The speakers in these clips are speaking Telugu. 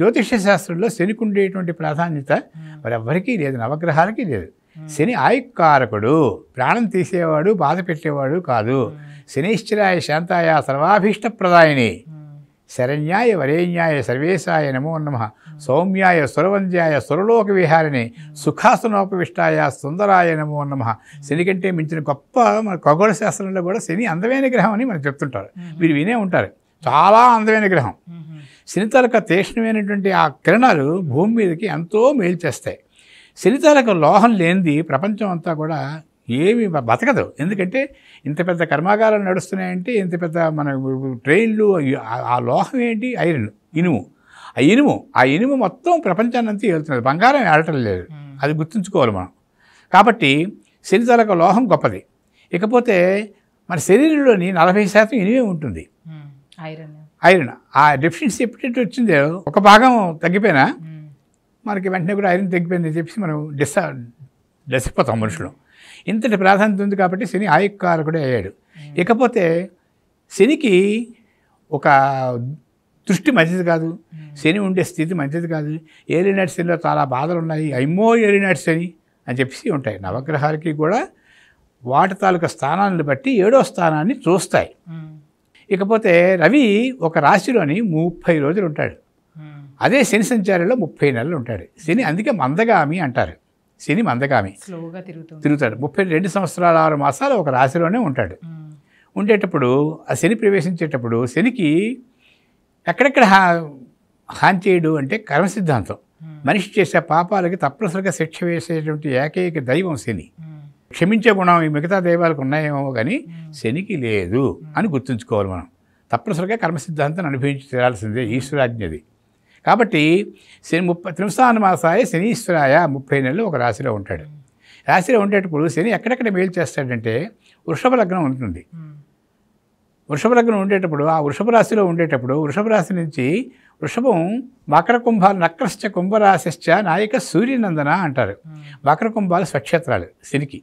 జ్యోతిష్య శాస్త్రంలో శనికి ఉండేటువంటి ప్రాధాన్యత మరి ఎవ్వరికీ లేదు, నవగ్రహాలకి లేదు. శని ఆయుక్కారకుడు, ప్రాణం తీసేవాడు, బాధ పెట్టేవాడు కాదు. శనిశ్చరాయ శాంతాయ సర్వాభీష్టప్రదాయిని శరణ్యాయ వరేణ్యాయ సర్వేశాయ నమో నమః సౌమ్యాయ సురవంద్యాయ సురలోక విహారిణి సుఖాసనోపవిష్టాయ సుందరాయ నమో నమః. శని కంటే మించిన గొప్ప మన ఖగోళ శాస్త్రంలో కూడా శని అందమైన గ్రహం అని మనకు చెప్తుంటారు. మీరు వినే ఉంటారు, చాలా అందమైన గ్రహం. శని తాలూకా తీక్ష్ణమైనటువంటి ఆ కిరణాలు భూమి మీదకి ఎంతో మేలు చేస్తాయి. శని తాలూకా లోహం లేనిది ప్రపంచం అంతా కూడా ఏమి బతకదు. ఎందుకంటే ఇంత పెద్ద కర్మాగారాలు నడుస్తున్నాయంటే, ఇంత పెద్ద మన ట్రైన్లు, ఆ లోహం ఏంటి? ఐరన్, ఇనుము. ఆ ఇనుము మొత్తం ప్రపంచాన్ని అంతా వెళ్తున్నది, బంగారం వెళ్ళటం లేదు. అది గుర్తుంచుకోవాలి మనం. కాబట్టి శని తాలూకా లోహం గొప్పది. ఇకపోతే మన శరీరంలోని 40% ఇనుమే ఉంటుంది, ఐరన్. ఆ డెఫిషియన్సీ ఎప్పుడైతే వచ్చిందో, ఒక భాగం తగ్గిపోయినా మనకి వెంటనే కూడా ఐరన్ తగ్గిపోయిందని చెప్పేసి మనం డెసిపోతాం మనుషులు. ఇంతటి ప్రాధాన్యత ఉంది కాబట్టి శని ఆయుక్కారకుడే అయ్యాడు. ఇకపోతే శనికి ఒక దృష్టి మంచిది కాదు, శని ఉండే స్థితి మంచిది కాదు. ఏలినాటి శనిలో చాలా బాధలు ఉన్నాయి, అమ్మో ఏలినాటి శని అని చెప్పేసి ఉంటాయి. నవగ్రహాలకి కూడా వాటి తాలూకా స్థానాలను బట్టి 7వ స్థానాన్ని చూస్తాయి. ఇకపోతే రవి ఒక రాశిలోని 30 రోజులు ఉంటాడు. అదే శని సంచారంలో 30 నెలలు ఉంటాడు. శని అందుకే మందగామి అంటారు. శని మందగామి, తిరుగుతాడు. 32 సంవత్సరాల 6 మాసాలు ఒక రాశిలోనే ఉంటాడు. ఉండేటప్పుడు ఆ శని ప్రవేశించేటప్పుడు శనికి ఎక్కడెక్కడ హాని చేయడు అంటే కర్మ సిద్ధాంతం. మనిషి చేసే పాపాలకి తప్పనిసరిగా శిక్ష వేసేటువంటి ఏకైక దైవం శని. క్షమించే గుణం ఈ మిగతా దైవాలకు ఉన్నాయేమో కానీ శనికి లేదు అని గుర్తుంచుకోవాలి మనం. తప్పనిసరిగా కర్మ సిద్ధాంతాన్ని అనుభవించి తీరాల్సిందే, ఈశ్వరాజ్ఞది. కాబట్టి శని 30 మాసాయ శనీశ్వరాయ 30 నెలలు ఒక రాశిలో ఉంటాడు. రాశిలో ఉండేటప్పుడు శని ఎక్కడెక్కడ మేలు చేస్తాడంటే వృషభ లగ్నం ఉంటుంది. వృషభ లగ్నం ఉండేటప్పుడు ఆ వృషభ రాశిలో ఉండేటప్పుడు వృషభ రాశి నుంచి వృషభం మకర కుంభాలు నక్రశ్చ కుంభరాశిశ్చ నాయక సూర్యనందన అంటారు. మకర కుంభాలు స్వక్షేత్రాలు శనికి.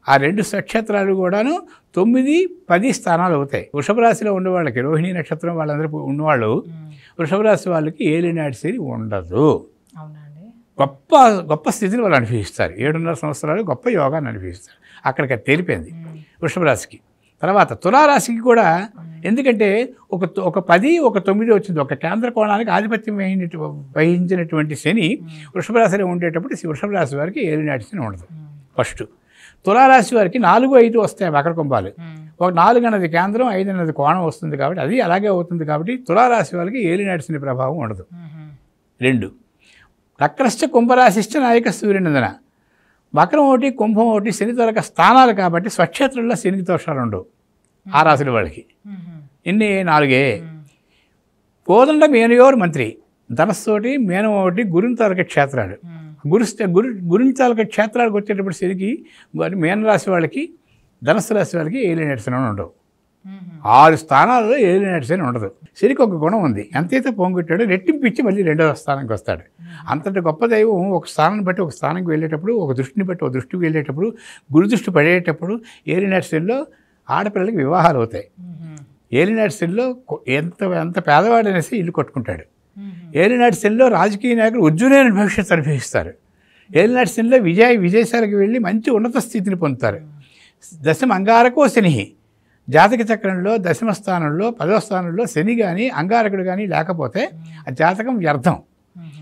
ఆ 2 స్వక్షేత్రాలు కూడాను 9, 10 స్థానాలు అవుతాయి. వృషభ రాశిలో ఉండే వాళ్ళకి, రోహిణి నక్షత్రం వాళ్ళందరూ ఉన్నవాళ్ళు వృషభ రాశి వాళ్ళకి ఏలినాటి శని ఉండదు. గొప్ప గొప్ప స్థితిని వాళ్ళు అనుభవిస్తారు. 7.5 సంవత్సరాలు గొప్ప యోగాన్ని అనుభవిస్తారు. అక్కడికి అది తేలిపోయింది వృషభ రాశికి. తర్వాత తులారాశికి కూడా, ఎందుకంటే ఒక 10, ఒక 9 వచ్చింది. ఒక కేంద్ర కోణానికి ఆధిపత్యం వహించినటువంటి శని వృషభ రాశిలో ఉండేటప్పుడు వృషభ రాశి వారికి ఏలినాటి శని ఉండదు. ఫస్ట్ తులారాశి వారికి 4, 5 వస్తాయి మకర కుంభాలు. ఒక 4 అన్నది కేంద్రం, 5 అన్నది కోణం వస్తుంది కాబట్టి అది అలాగే అవుతుంది. కాబట్టి తులారాశి వాళ్ళకి ఏలినాటి శని ప్రభావం ఉండదు. 2 నక్రశ్చ కుంభరాశిశ్చ నాయక సూర్యనందన. మకరం ఒకటి, కుంభం ఒకటి శని తాలూకా స్థానాలు కాబట్టి స్వక్షేత్రంలో శనికి దోషాలు ఉండవు ఆ రాశుల వాళ్ళకి. ఇన్ని 4. కోదండ మేనయోర్ మంత్రి, ధనస్సోటి మేనం ఒకటి గురుని తాలూకా క్షేత్రాలు. గురుని తాలూకా క్షేత్రాలకు వచ్చేటప్పుడు శనికి మేనరాశి వాళ్ళకి, ధనస్సు రాశి వాళ్ళకి ఏలినాటి శని ఉండవు. 6 స్థానాల్లో ఏలినాటి శని ఉండదు. శనికి ఒక గుణం ఉంది, ఎంతైతే పొంగొట్టాడో రెట్టింపిచ్చి మళ్ళీ 2వ స్థానానికి వస్తాడు. అంతటి గొప్ప దైవం ఒక స్థానాన్ని బట్టి ఒక స్థానానికి వెళ్ళేటప్పుడు, ఒక దృష్టిని బట్టి ఒక దృష్టికి వెళ్ళేటప్పుడు, గురుదృష్టి పడేటప్పుడు ఏలినాటి శనిలో ఆడపిల్లలకి వివాహాలు అవుతాయి. ఏలినాటి శనిలో ఎంత పేదవాడు అనేసి ఇల్లు కట్టుకుంటాడు. ఏలినాటి శనిలో రాజకీయ నాయకులు ఉజ్వలమైన భవిష్యత్తు అనుభవిస్తారు. ఏలినాటి శనిలో విదేశాలకు వెళ్ళి మంచి ఉన్నత స్థితిని పొందుతారు. దశమ అంగారకో శని, జాతక చక్రంలో 10వ స్థానంలో 10వ స్థానంలో శని కానీ అంగారకుడు కానీ లేకపోతే ఆ జాతకం వ్యర్థం.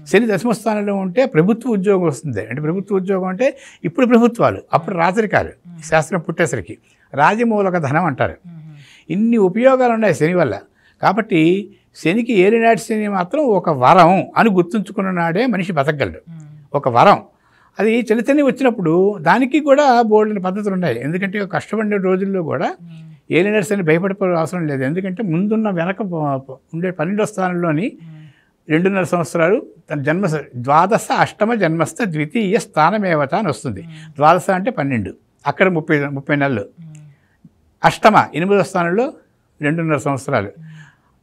శని 10వ స్థానంలో ఉంటే ప్రభుత్వ ఉద్యోగం వస్తుంది. అంటే ప్రభుత్వ ఉద్యోగం అంటే ఇప్పుడు ప్రభుత్వాలు, అప్పుడు రాజరికాలు. శాస్త్రం పుట్టేసరికి రాజమూలక ధనం అంటారు. ఇన్ని ఉపయోగాలు ఉన్నాయి శని వల్ల. కాబట్టి శనికి ఏలినాటి శని మాత్రం ఒక వరం అని గుర్తుంచుకున్న నాడే మనిషి బతకగలడు. ఒక వరం. అది చిన్న వచ్చినప్పుడు దానికి కూడా బోల్డెన్ పద్ధతులు ఉన్నాయి. ఎందుకంటే కష్టపడిన రోజుల్లో కూడా ఏలినాటి శని భయపడిపోయే అవసరం లేదు. ఎందుకంటే ముందున్న వెనక ఉండే 12వ స్థానంలోని 2.5 సంవత్సరాలు తన ద్వాదశ అష్టమ జన్మస్థ ద్వితీయ స్థానమేవత అని వస్తుంది. ద్వాదశ అంటే 12, అక్కడ 30 నెలలు. అష్టమ 8వ స్థానంలో 2.5 సంవత్సరాలు.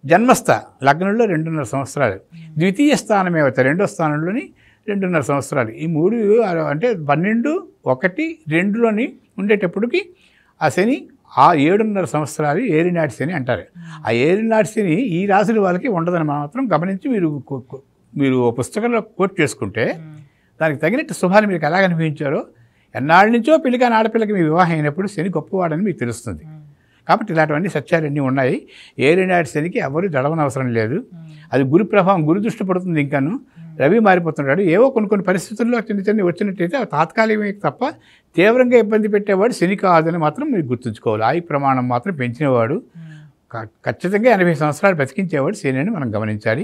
జన్మస్థ లగ్నంలో 2.5 సంవత్సరాలు. ద్వితీయ స్థానమేవత 2వ స్థానంలోని 2.5 సంవత్సరాలు. ఈ 3 అంటే 12, 1, 2లోని ఉండేటప్పటికి ఆ శని ఆ 7.5 సంవత్సరాలు ఏలినాటి శని అంటారు. ఆ ఏలినాటి శని ఈ రాశుల వాళ్ళకి ఉండదని మాత్రం గమనించి మీరు మీరు పుస్తకంలో కోట్ చేసుకుంటే దానికి తగినట్టు శుభాన్ని మీకు ఎలాగ అనిపించారో, ఎన్నాళ్ళ నుంచో పెళ్లి కాని ఆడపిల్లకి మీ వివాహం అయినప్పుడు శని గొప్పవాడని మీకు తెలుస్తుంది. కాబట్టి ఇలాంటివన్నీ సత్యాలన్నీ ఉన్నాయి. ఏలినాటి శనికి ఎవరు దడవనవసరం లేదు. అది గురు ప్రభావం, గురు దృష్టి పడుతుంది. ఇంకాను రవి మారిపోతున్నాడు. ఏవో కొన్ని పరిస్థితుల్లో చిన్న వచ్చినట్టయితే అవి తాత్కాలికమే తప్ప తీవ్రంగా ఇబ్బంది పెట్టేవాడు శని కాదని మాత్రం మీరు గుర్తుంచుకోవాలి. ఆయు ప్రమాణం మాత్రం పెంచినవాడు, ఖచ్చితంగా 80 సంవత్సరాలు బతికించేవాడు శని అని మనం గమనించాలి.